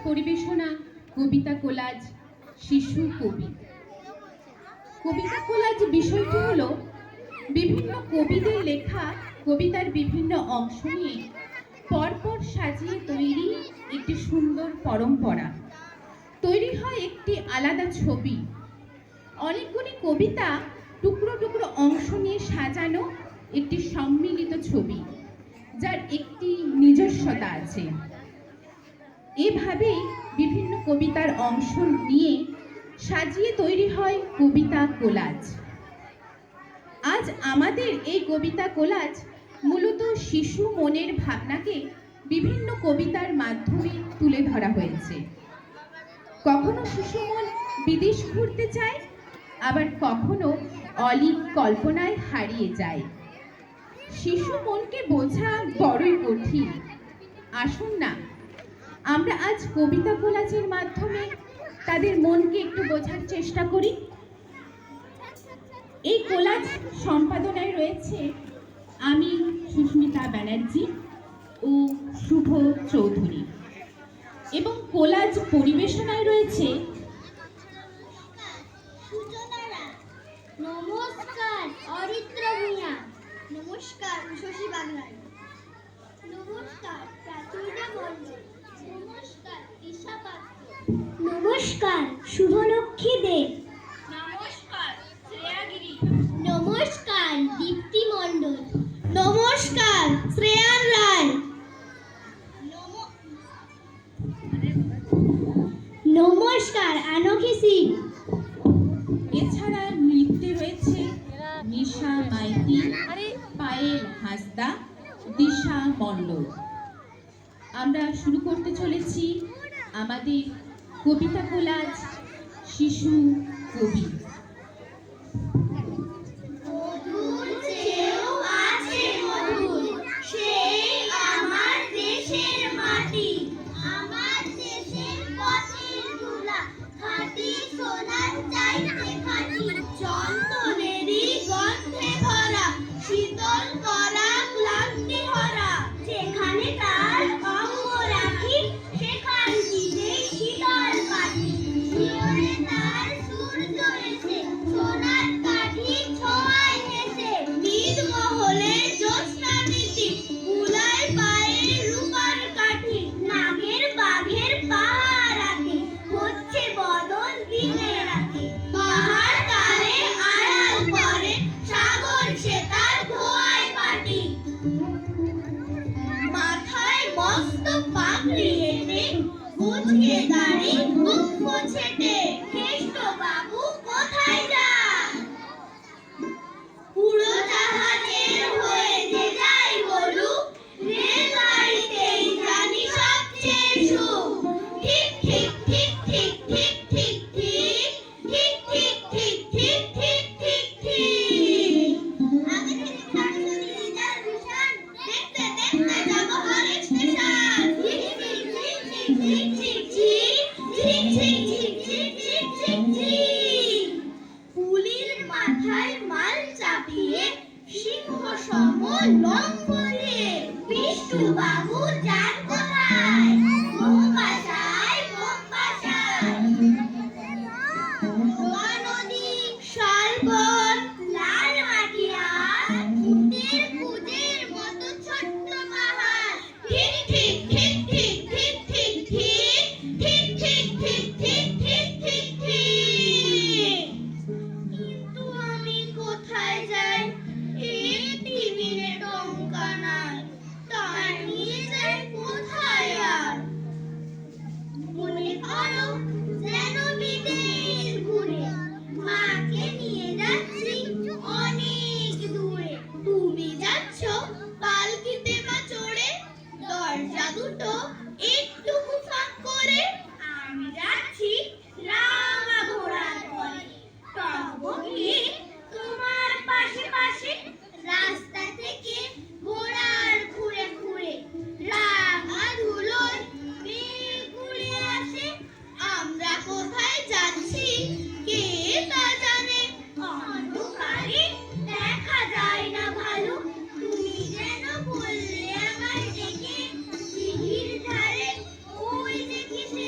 পরিবেশনা কবিতা কোলাজ শিশু কবি। কবিতা কোলাজ বিষয়টি হলো বিভিন্ন কবিদের লেখা কবিতার বিভিন্ন অংশ নিয়ে পরপর সাজিয়ে তৈরি একটি সুন্দর পরম্পরা। তৈরি হয় একটি আলাদা ছবি। অনেকগুলি কবিতা টুকরো টুকরো অংশ নিয়ে সাজানো একটি সম্মিলিত ছবি, যার একটি নিজস্বতা আছে। এভাবেই বিভিন্ন কবিতার অংশ নিয়ে সাজিয়ে তৈরি হয় কবিতা কোলাজ। আজ আমাদের এই কবিতা কোলাজ মূলত শিশু মনের ভাবনাকে বিভিন্ন কবিতার মাধ্যমে তুলে ধরা হয়েছে। কখনো শিশু মন বিদেশ ঘুরতে চায়, আবার কখনো অলীক কল্পনায় হারিয়ে যায়। শিশু মনকে বোঝা বড়ই কঠিন। আসুন না আমরা আজ কবিতা কোলাজের মাধ্যমে তাদের মনকে একটু বোঝার চেষ্টা করি। এই কোলাজ সম্পাদনায় রয়েছে আমি সুস্মিতা ব্যানার্জি ও শুভ চৌধুরী, এবং কোলাজ পরিবেশনায় রয়েছে নমস্কার অরিত্র ভূঁইয়া, নমস্কার শশী বাগলার, নমস্কার প্রাচুর্য মণ্ডল, নমস্কার ঈশা পাত্র, নমস্কার শুভলক্ষ্মী দে, নমস্কার শ্রেয়া গিরি, নমস্কার দীপ্তি মণ্ডল, নমস্কার শ্রেয়ান রায়, নমস্কার আনখি সিং। এছাড়া নৃত্যে রয়েছে নিশা মাইতি, পায়েল হাসদা, দিশা মণ্ডল। আমরা শুরু করতে চলেছি আমাদের কবিতা কোলাজ শিশু কবি। বাবু যান কোথায়? বোম্বাসায়, নদী, শালবন, লাল মাটিয়া, উটের কুজের মতো ছোট্ট পাহাড়। ঠিক ঠিক ঠিক ঠিক ঠিক ঠিক ঠিক ঠিক ঠিক ঠিক ঠিক ঠিক ঠিক। কিন্তু আমি কোথায় যাই? এই টিভিতে টঙ্কা নাই, তার নিয়ে যাই কোথায় আর? মনে করো যেন বিদেশ ঘুরে মাকে নিয়ে যাচ্ছি অনেক দূরে। তুমি যাচ্ছ পালকিতে বা চড়ে, দরজা দুটো একটুকু ফাঁক করে। আমি যাচ্ছি রাঙা ঘোড়ার পরে, টকবকে তোমার পাশে পাশে। রাস্তা থেকে ঘোড়ার ঘুরে ঘুরে রাঙা ধুলোয় মেঘ ঘুরে আসে। আমরা কোথায় যাচ্ছি কে তা জানে, অন্ধকারে দেখা যায় না ভালো। তুমি যেন বললে আমায় ডেকে, দিঘির ধারে ওই যে কিসে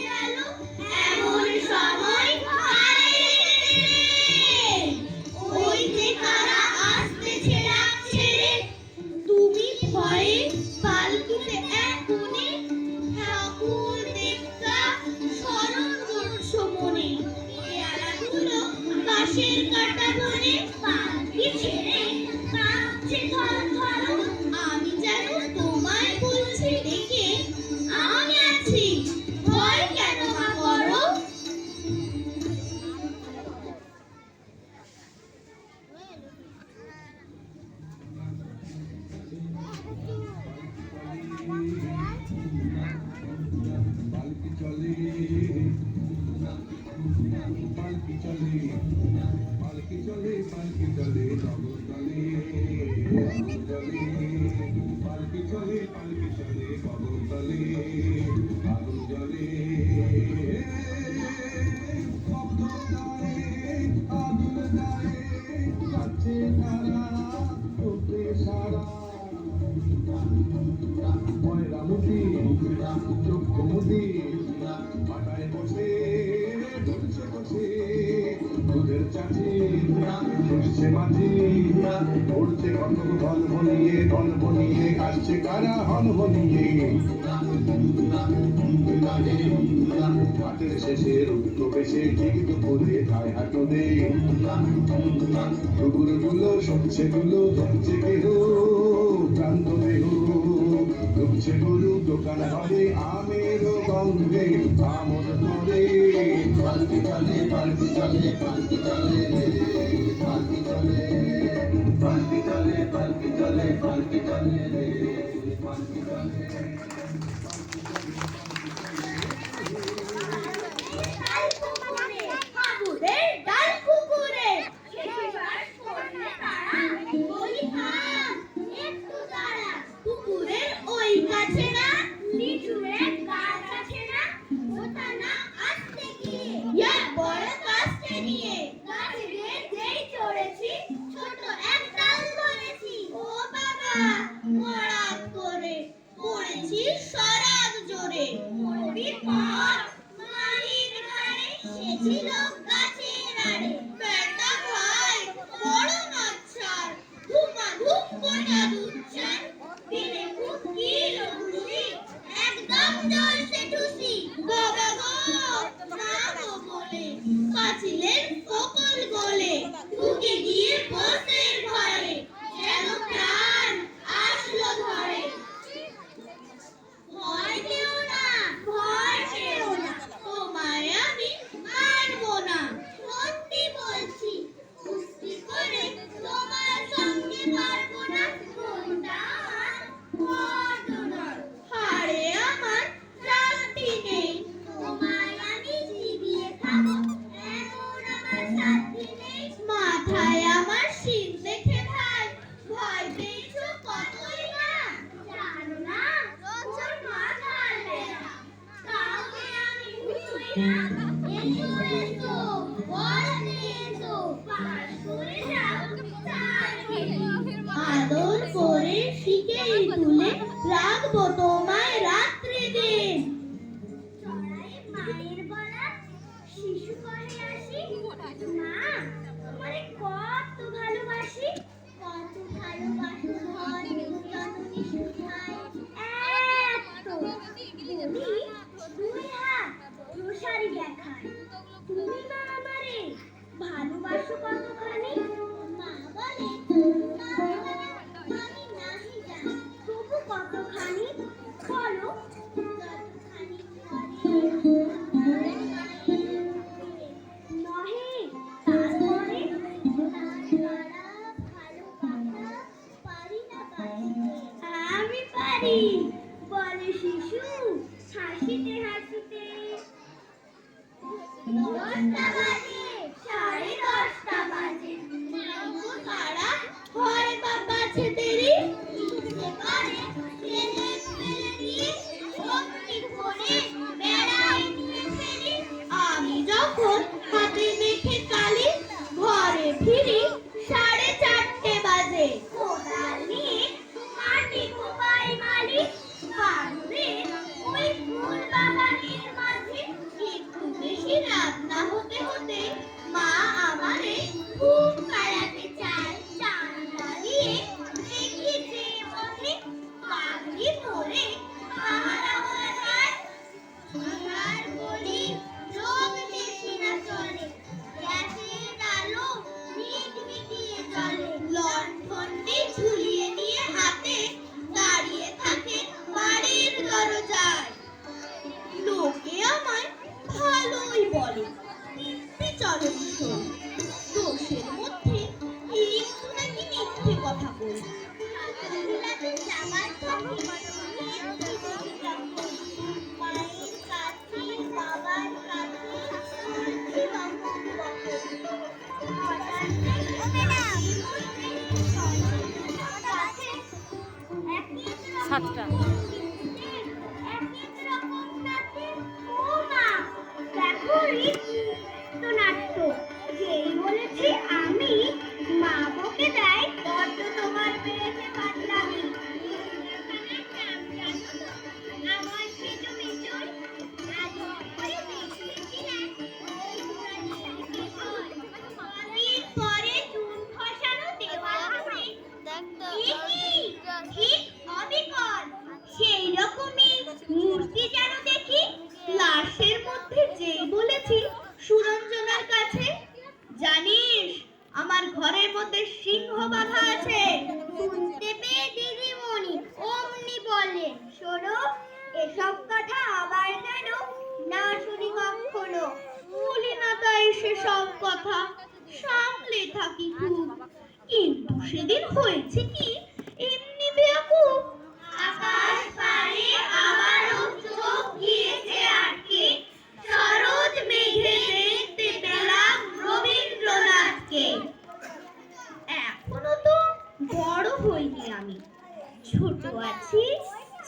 চলে পালকি চলে পালকি চলে পালকি চলে নগর চলে আগুন চলে পালকি চলে পালকি চলে নগর চলে আগুন চলে শব্দ গায়ে আগুন গায়ে যাচ্ছে তারা উঠে সারা ময়রামতি চক্ষুমতি পাটায় বসে ধরছে বসে দুধের চাচি ধরছে মাঝি উঠছে কত ধন বনিয়ে আসছে কারা হন বনিয়ে হাটের শেষে রুদ্র বেশে ঠিক দুপুরে খায় হাটনে কুকুরগুলো শুনছে গুলো ধরছে কেহ ক্রান্ত দেহ ঢুকছে গরু দোকান ঘরে আমের গন্ধে আমর করে পালকি চলে পালকি চলে পালকি চলে পালকি চলে পালকি চলে পালকি চলে পালকি চলে পালকি চলে হাবুদের ডাল কুকুরে শেষবার করলে তারা বলি থাম একটু দাঁড়া কুকুরের ওই কাছে না লিচুয়ের গাছ আছে না ওটা না আসতে গিয়ে বড় কাজকে নিয়ে গাছে যেই চড়েছি ছোট এক ডাল ধরেছি ও বাবা মরাত করে পড়েছি সরাগ জোরে মরবির পর মালির ঘাড়ে সে ছিল গাছের আড়ে বেটা ভাই বড় নাচ্ছার ধুমাধুম গোটা দুচ্ছার দিনে খুব কি খুশি একদম জ্বলছে ঠুসি বাবা গো না গো বলে কাছিলেন সকল গলে ঢুকে গিয়ে বসের ঘরে যেন প্রাণ আসলো ধরে ভয় পেও না ভয় পেও না তোমায় আমি মারবো না সত্যি বলছি কুস্তি করে তোমার সঙ্গে পারবো না কোনটা আমার বড্ড নয় হাড়ে আমার রাত্রি নেই তোমায় আমি চিবিয়ে খাবো এমন আমার সাথী নেই মাথায় আমার শির দেখে ভাই ভয় পেয়েছো কতই না জানো না ওর মাথার বেড়া কাউকে আমি ভুলি না এসো এসো বলতে এসো পাশ করে যাও আদর করে শিখেই তুলে রাখবো তোমায় রাত্রি দিন চড়াই মায়ের বলা শিশু করে আসি মা তোমারে কত ভালোবাসি কত ভালোবাসো ধন জননী সুখায় এত বলি দুই হাত প্রসারি দেখায় তুমি মা আমারে ভালোবাসো কতখানি মা বলে মা আমি নাহি জানি তবু কতখানি বলো যতখানি করে নহে তারপরে আমি পারি বলে শিশু হাসিতে হাসিতে 10টা বাজে 10:30 বাজে কারা হয় বাবা আছে দেরি ইচ্ছে করে ছেলে ফেলে দিয়ে শক্তি করে বেড়াই নিয়ে ফেলি আমি যখন হাতে মেখে কালি ঘরে ফিরি 4:30 বাজে কোদাল নিয়ে মাটি কোপাই মালি বাড়ুরে ওই ফুল বাগানের মাঝে একটু বেশি রাত না হতে হতে নাট্য যেই বলেছি আমি মা বকে দেয় কত তোমার পেয়েছে পাতলামি আমার সেজো মেজর আজ করে দেখিয়েছিলেন অনেক পরে চুন খসানো দেওয়াল হবে ঠিক অবিকল সেই রকমই মূর্তি যেন দেখি লাশের মধ্যে যেই বলেছি সুরঞ্জনার কাছে জানিস আমার ঘরের মধ্যে সিংহ বাঁধা আছে শুনতে পেয়ে দিদিমণি অমনি বলে শোনো এসব কথা আবার কেন না শুনি কখনো বলি না তাই সেসব কথা সামলে থাকি খুব কিন্তু সেদিন হয়েছে কি এমনি বেয়াকুব আকাশ পারে আবারও চোখ গিয়েছে আটকে শরৎ মেঘে দেখতে পেলাম রবীন্দ্রনাথকে এখনো তো বড় হইনি আমি ছোট আছি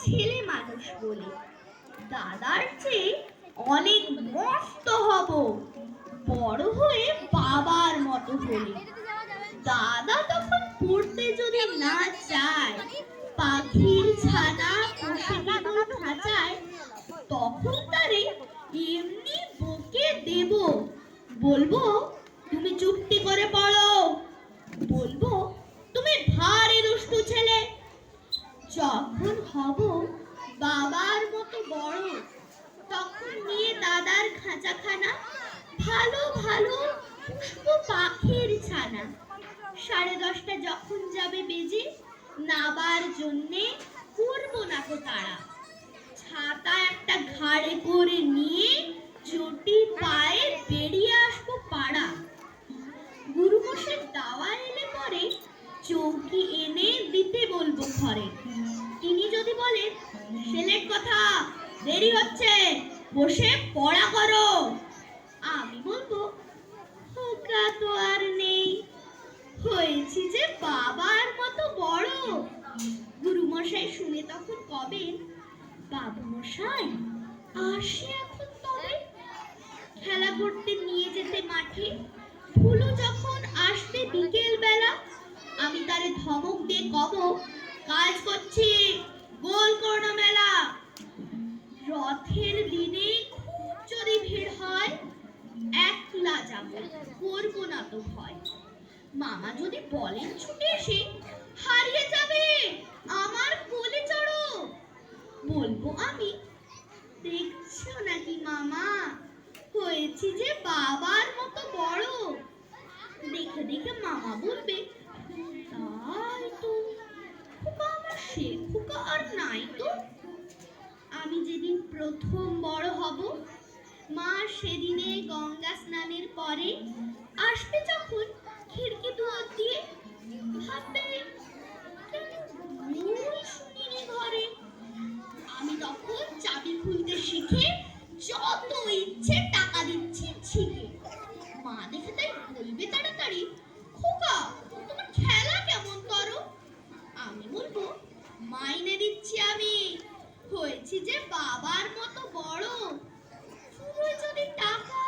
ছেলে মানুষ বলে দাদার চেয়ে অনেক মস্ত হব বড় হয়ে বাবার মতো হলে দাদা তখন পড়তে যদি না চায় পাখির ছানা পোষে দিল খাঁচায় তখন তারে এমনি বকে দেব বলবো তুমি চুপটি করে পড়ো বলবো তুমি ভারী দুষ্টু ছেলে যখন হব বাবার মতো বড় তখন নিয়ে দাদার খাঁচাখানা ভালো ভালো পুষ্প পাখির ছানা 10:30 যখন যাবে বেজে নাবার জন্যে করবো না তো তারা ছাতা একটা ঘাড়ে করে নিয়ে চটি পায়ে বেরিয়ে আসবো পাড়া গুরুমশাই দাওয়া এলে পরে চৌকি এনে দিতে বলবো ঘরে তিনি যদি বলে ছেলের কথা দেরি হচ্ছে বসে পড়া করো আমি বলবো খোকা তো আর নেই হয়েছি যে বাবার মতো বড় গুরুমশাই শুনে তখন কবেন বাবু মশাই আসি এখন তবে খেলা করতে নিয়ে যেতে মাঠে ফুলু যখন আসবে বিকেল বেলা আমি তারে ধমক দিয়ে কব কাজ করছি গোল করোনা মেলা রথের দিনে খুব যদি ভিড় হয় একলা যাব করবো না তো ভয় মামা যদি বলেন ছুটে এসে হারিয়ে যাবে আমার কোলে চড়ো বলবো আমি দেখছো নাকি মামা হয়েছি যে বাবার মতো বড় দেখে দেখে মামা বলবে তাই তো খোকা আমার সে খোকা আর নাই তো আমি যেদিন প্রথম বড় হব মা সেদিনে গঙ্গা স্নানের পরে আসবে যখন খিড়কি দুয়ার দিয়ে ভাববে শুনিনি ঘরে আমি তখন চাবি খুলতে শিখে যত ইচ্ছে টাকা দিচ্ছি ঝিকে মা দেখে তাই বলবে তাড়াতাড়ি খোকা তোমার খেলা কেমন করো আমি বলবো মাইনে দিচ্ছি আমি হয়েছি যে বাবার মতো বড় পুরোই যদি টাকা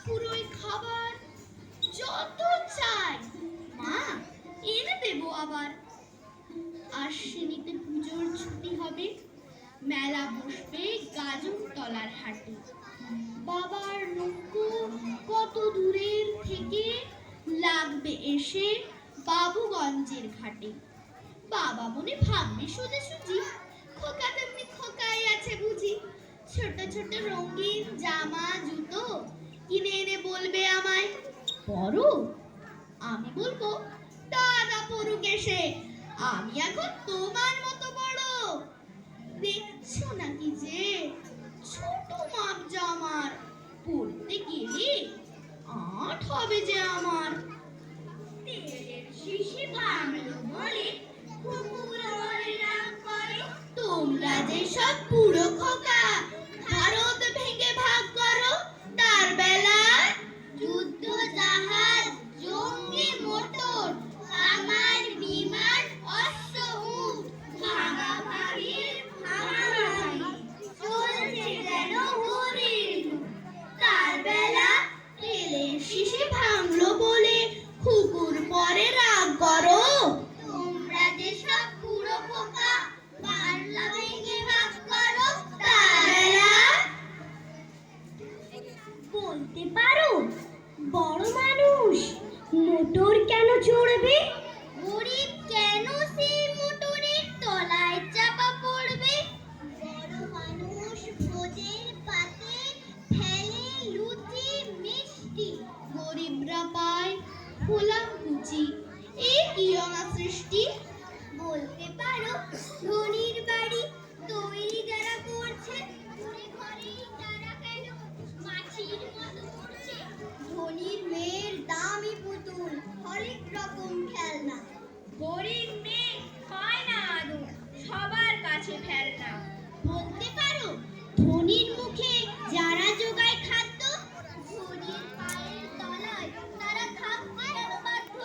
পুরোই খাবার যত চাই মা এনে দেবো আবার আশ্বিনীতে পুজোর ছুটি হবে মেলা বসবে গাজনতলার হাটে বাবার নৌকো কত দূরের থেকে লাগবে এসে বাবুগঞ্জের ঘাটে বাবা মনে ভাববে সোজা সুজি খোকা তেমনি খোকাই আছে বুঝি ছোট ছোট রঙিন জামা জুতো কিনে এনে বলবে আমায় পরো আমি বলবো দাদা পড়ুক এসে আমি এখন তোমার মতো বড় দেখছো নাকি যে ছোট মাপ জামার পড়তে গেলে আট হবে যে আমার তেলের শিশি ভাঙলো বলে তোমরা যে সব পুরো খোকা ভারত ভেঙে ভাগ করো তার বেলা যুদ্ধ জাহাজ জঙ্গি মোটর আমার বিমান অশ্ব উট ভাগাভাগির ভাগাভাগি চলছে যেন হরির বলতে পারো বড় মানুষ মোটর কেন চড়বে? গরিব কেন সেই মোটরের তলায় চাপা পড়বে? বড় মানুষ ভোজের পাতে ফেলে লুচি মিষ্টি, গরিবরা পায় খোলা কুচি। এ কি অনাসৃষ্টি? বলতে পারো ধনির বাড়ি তৈরি যারা করছে, ঘরে ঘরে তারা কেন মাছির মতো করছে? ধনির মেয়ের দামি পুতুল, হরেক রকম খেলনা, গরিব মেয়ে পায় না আদর, সবার কাছে ফেলনা। বলতে পারো ধনির মুখে যারা জোগায় খাদ্য, ধনির পায়ের তলায় তারা থাকতে কেন বাধ্য?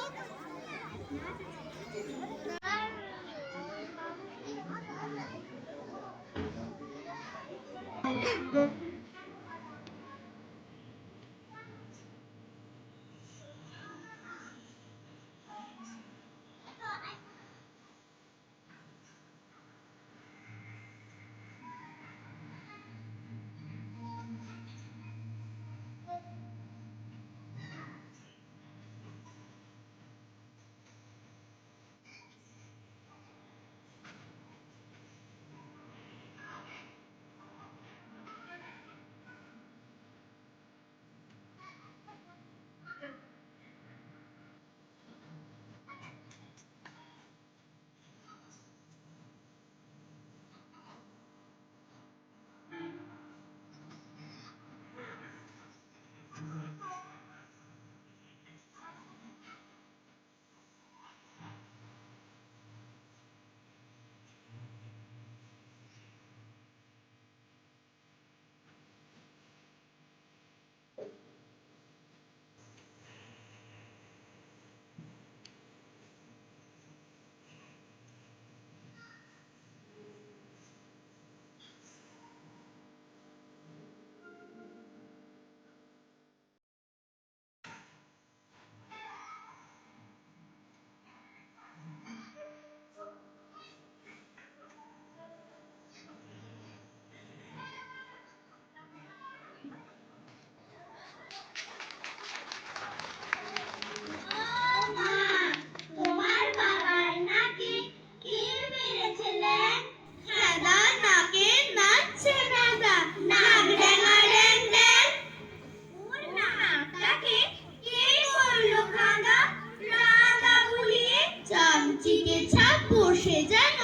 বসে যেন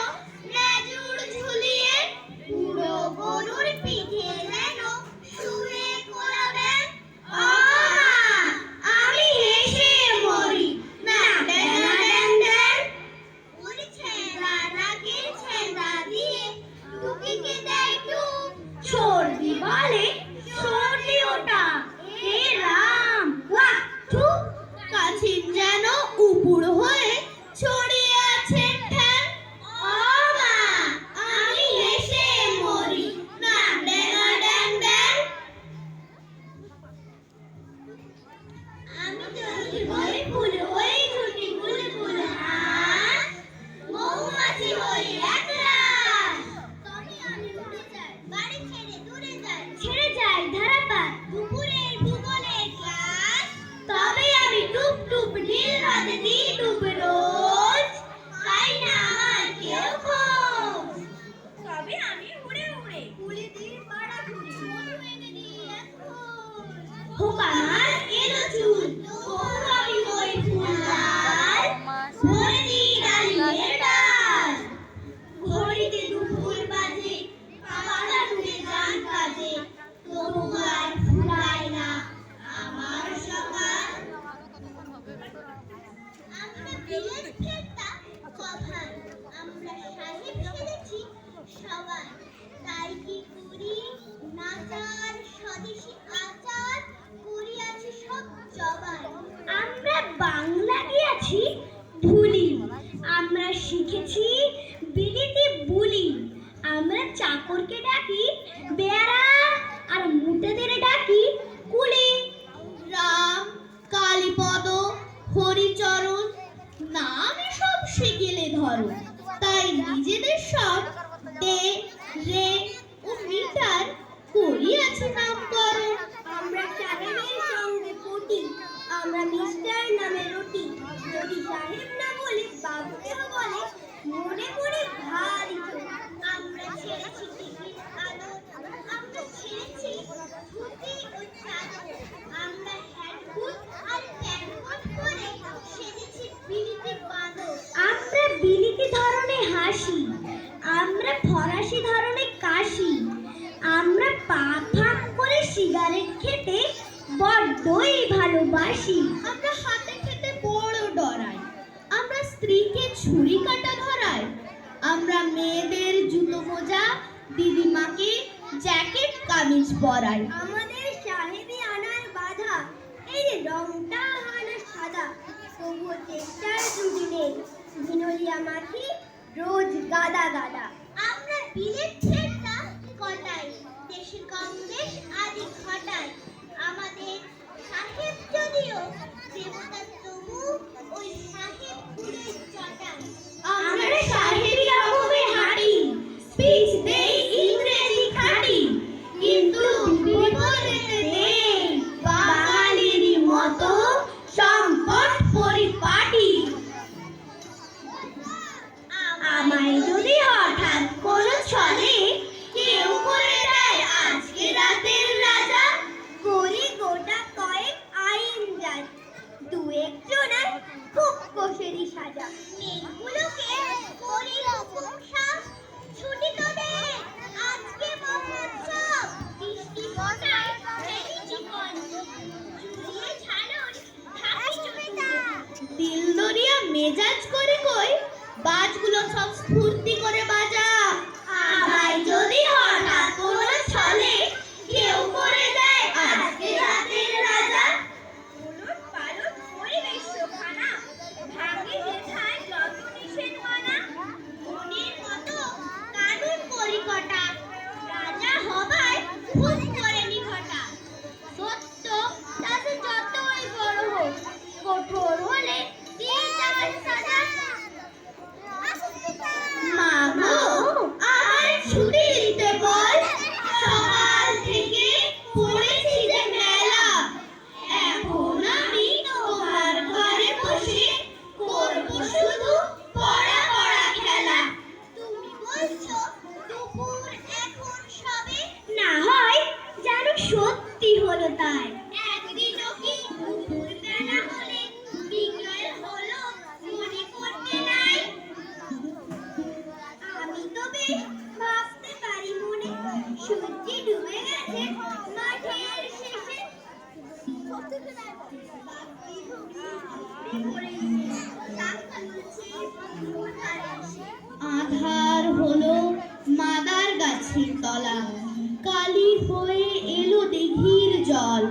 রাজুর ঝুলিয়ে, পুরো গরুর পিঠে যেন শুয়ে কোলাবেন। ও মা, আমি হেসে মরি, না দেন না দেন দেন। ওর ছেঁড়া নাকে ছেঁড়া দিয়ে টুকিকে দেয় টুক, সর্দি বলে সর্দি ওটা, হে রাম ওয়াহ থু, কাছিম যেন উপুর হয়ে ছড়িয়ে আছে ঠ্যাং। ও মা, আমি হেসে মরি, না দেন না দেন দেন। আমি যদি হই ফুল হই ছুটি বুলবুল হাস, মৌমাছি হই একরাশ, তবে আমি উড়ে যাই বাড়ি ছেড়ে দূরে যাই, ছেড়ে যাই ধারাপাত দুপুরের ভূগোলের ক্লাস, তবে আমি টুপ টুপ নীল নদে দিই ডুব রোজ, পাই না আমার কেউ খোঁজ, তবে আমি উড়ে উড়ে কুলিদের পাড়া ঘুরি, মধু এনে দিই এক খোঁজ। খোকা মাছ এলো চুল, তবু আমি হই ফুল লাল, ভরে দিই ডালিমের ডাল। ঘড়িতে দুপুর বাজে, পাওয়ালা ডুবে যান কাজে, তবু আর ফুরায় না আমার সকাল। আমরা বিলেত ফেরতা কভার, আমরা সাহেব সেজেছি সবাই, তাই কি করি নাচার স্বদেশি আচার, করিয়াছি সব জবাই। আমরা বাংলা গিয়াছি ভুলি, আমরা শিখেছি বিলিতি বুলি, আমরা চাকরকে ডাকি বেয়ারা, আর মুটেদের ডাকি কুলি। রাম, কালীপদ, হরিচরণ নামে সব শিখেলে ধরো, তাই নিজেদের সব দে রে ও মিটার করিয়াছে নামকরণ। চকলেট খেতে বড্ডই ভালোবাসি। আমরা হাতে খেতে বড় ডরাই, আমরা স্ত্রীকে ছুরি কাটা ধরাই, আমরা মেয়েদের জুতো মোজা, দিদিমাকে জ্যাকেট কামিজ পরাই। আমাদের সাহেবি আনার বাধা, এই রংটা হানা সাদা, তবুও চেষ্টার ত্রুটি নেই, ভিনোলিয়া মাখি রোজ গাদা গাদা। আমরা বিলেত ছেড়টা কটাই, দেশে কংগ্রেস আদি ঘটাই। আমাদের সাহেব যদিও দেবতা, তবু ওই সাহেব ফুলের চটাই। আমরা সাহেবি রকমে হাঁটি, স্পিচ দেই ইংরেজি খাঁটি, কিন্তু বিপদেতে নেই বাঙালির মতো সম্পদ পরিপাটি। আমায় যদি হঠাৎ কোনো ছলে কেউ করে দেয় আজকে রাতের রাজা, করি গোটা কয়েক আইন জাজ, দু একজনের খুব কোষেরই সাজা। মেয়েগুলোকে করি হুকুম সব, ছুটি তো দে আজকে মহোৎসব। বৃষ্টি ফোটায় রেডি চিকন, ঝুলিয়ে ঝালর থাকি চুড়িটা, দিল দরিয়া মেজাজ করে কই বাজগুলো সব স্ফূর্তি করে বাজা। আমায় যদি হঠাৎ কোনো ছলে কেউ করে দেয় আজকে রাতের রাজা, উলট পালট পরিবেশ খানা, ভাঙে যেথায় যত নিষেধ মানা, মনের মতো কানুন করিকটা, রাজা হবায় ভুল করেনি ঘটা। সত্য তাতে যতই বড় হোক, কঠোর হলে দিয়ে যাবে সাজা। মা গো, আমায় ছুটি দিতে বল, সকাল থেকে পড়েছি যে মেলা, এখন আমি তোমার ঘরে বসে করব শুধু পড়া পড়া খেলা। তুমি বলছো দুপুর এখন সবে, না হয় যেন সত্যি হলো তাই। একদিনও কি দুপুর বেলা হলে বিকেল হলো মনে করতে নাই? আমি তো বেশ ভাবতে পারি মনে, সূর্য ডুবে গেছে মাঠের শেষে। আধার হলো মাদার গাছের তলা, কালি হয়ে এলো দিঘির জল।